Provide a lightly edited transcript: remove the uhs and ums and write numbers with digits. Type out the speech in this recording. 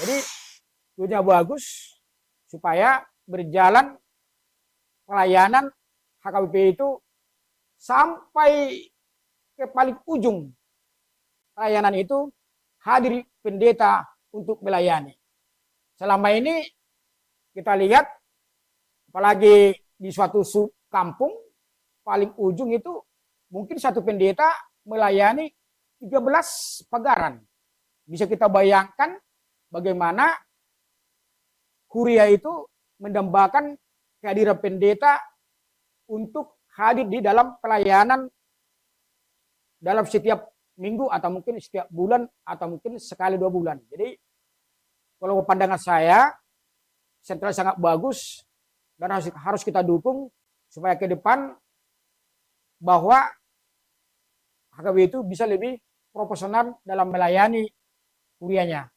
Jadi tujuannya bagus supaya berjalan pelayanan HKBP itu sampai ke paling ujung pelayanan itu hadir pendeta untuk melayani. Selama ini kita lihat apalagi di suatu kampung paling ujung itu mungkin satu pendeta melayani 13 pagaran. Bisa kita bayangkan bagaimana kuria itu mendambakan kehadiran pendeta untuk hadir di dalam pelayanan dalam setiap minggu atau mungkin setiap bulan atau mungkin sekali 2 bulan. Jadi kalau pandangan saya sentral sangat bagus dan harus kita dukung supaya ke depan bahwa HKB itu bisa lebih profesional dalam melayani kurianya.